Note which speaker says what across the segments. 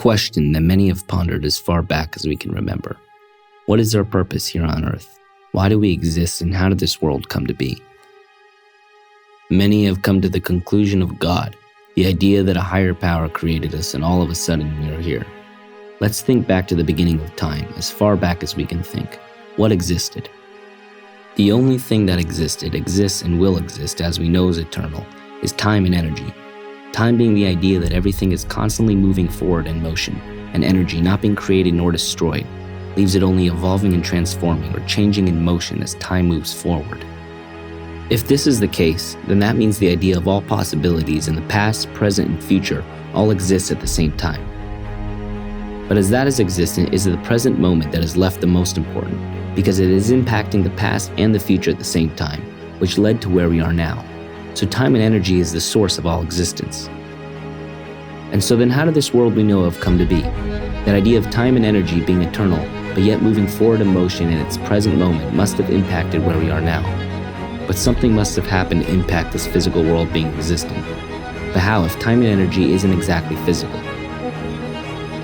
Speaker 1: question that many have pondered as far back as we can remember. What is our purpose here on Earth? Why do we exist, and how did this world come to be? Many have come to the conclusion of God, the idea that a higher power created us and all of a sudden we are here. Let's think back to the beginning of time, as far back as we can think. What existed? The only thing that existed, exists, and will exist as we know is eternal, is time and energy. Time being the idea that everything is constantly moving forward in motion, and energy not being created nor destroyed, leaves it only evolving and transforming or changing in motion as time moves forward. If this is the case, then that means the idea of all possibilities in the past, present, and future all exist at the same time. But as that is existent, is the present moment that is left the most important, because it is impacting the past and the future at the same time, which led to where we are now. So time and energy is the source of all existence. And so then how did this world we know of come to be? That idea of time and energy being eternal, but yet moving forward in motion in its present moment must have impacted where we are now. But something must have happened to impact this physical world being existent. But how if time and energy isn't exactly physical?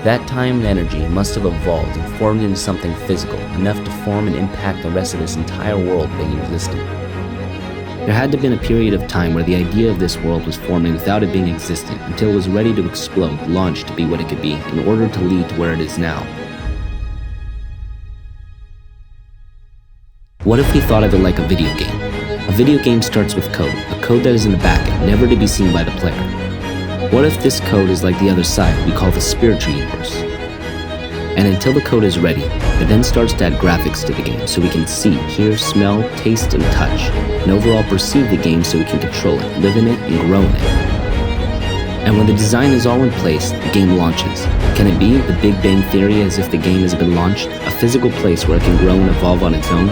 Speaker 1: That time and energy must have evolved and formed into something physical, enough to form and impact the rest of this entire world being existent. There had to have been a period of time where the idea of this world was forming without it being existent, until it was ready to explode, launched to be what it could be, in order to lead to where it is now. What if we thought of it like a video game? A video game starts with code, a code that is in the backend, never to be seen by the player. What if this code is like the other side, we call the spiritual universe? And until the code is ready, it then starts to add graphics to the game so we can see, hear, smell, taste, and touch, and overall perceive the game so we can control it, live in it, and grow in it. And when the design is all in place, the game launches. Can it be the Big Bang Theory as if the game has been launched, a physical place where it can grow and evolve on its own?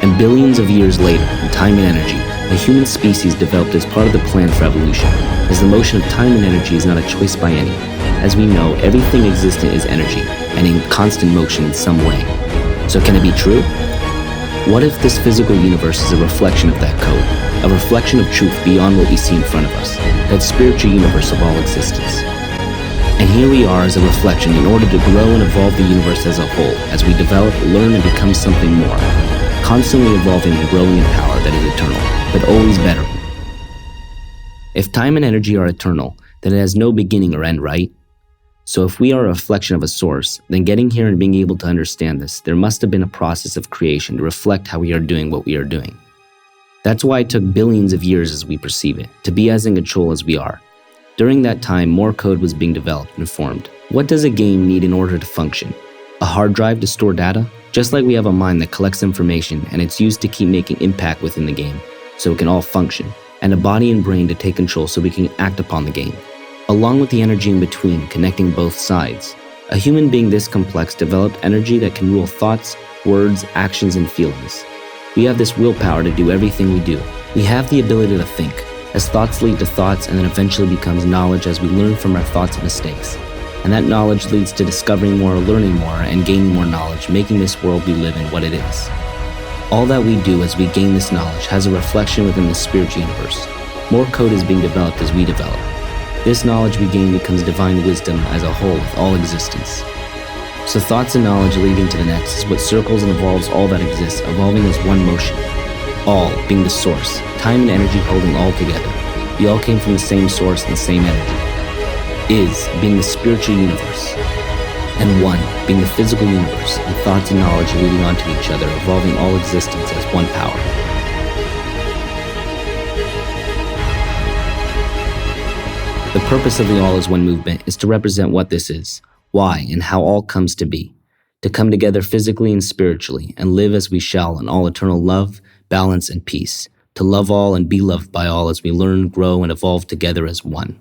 Speaker 1: And billions of years later, in time and energy, the human species developed as part of the plan for evolution, as the motion of time and energy is not a choice by any. As we know, everything existent is energy, and in constant motion in some way. So can it be true? What if this physical universe is a reflection of that code, a reflection of truth beyond what we see in front of us, that spiritual universe of all existence? And here we are as a reflection in order to grow and evolve the universe as a whole, as we develop, learn, and become something more, constantly evolving and growing in power that is eternal, but always better. If time and energy are eternal, then it has no beginning or end, right? So if we are a reflection of a source, then getting here and being able to understand this, there must have been a process of creation to reflect how we are doing what we are doing. That's why it took billions of years as we perceive it, to be as in control as we are. During that time, more code was being developed and formed. What does a game need in order to function? A hard drive to store data? Just like we have a mind that collects information and it's used to keep making impact within the game, so it can all function, and a body and brain to take control so we can act upon the game. Along with the energy in between, connecting both sides. A human being this complex developed energy that can rule thoughts, words, actions, and feelings. We have this willpower to do everything we do. We have the ability to think, as thoughts lead to thoughts and then eventually becomes knowledge as we learn from our thoughts and mistakes. And that knowledge leads to discovering more, learning more, and gaining more knowledge, making this world we live in what it is. All that we do as we gain this knowledge has a reflection within the spiritual universe. More code is being developed as we develop. This knowledge we gain becomes divine wisdom as a whole with all existence. So thoughts and knowledge leading to the next is what circles and evolves all that exists, evolving as one motion. All being the source, time and energy holding all together. We all came from the same source and same energy. Is being the spiritual universe, and one being the physical universe, and thoughts and knowledge leading onto each other, evolving all existence as one power. The purpose of the All is One movement is to represent what this is, why, and how all comes to be, to come together physically and spiritually, and live as we shall in all eternal love, balance, and peace, to love all and be loved by all as we learn, grow, and evolve together as one.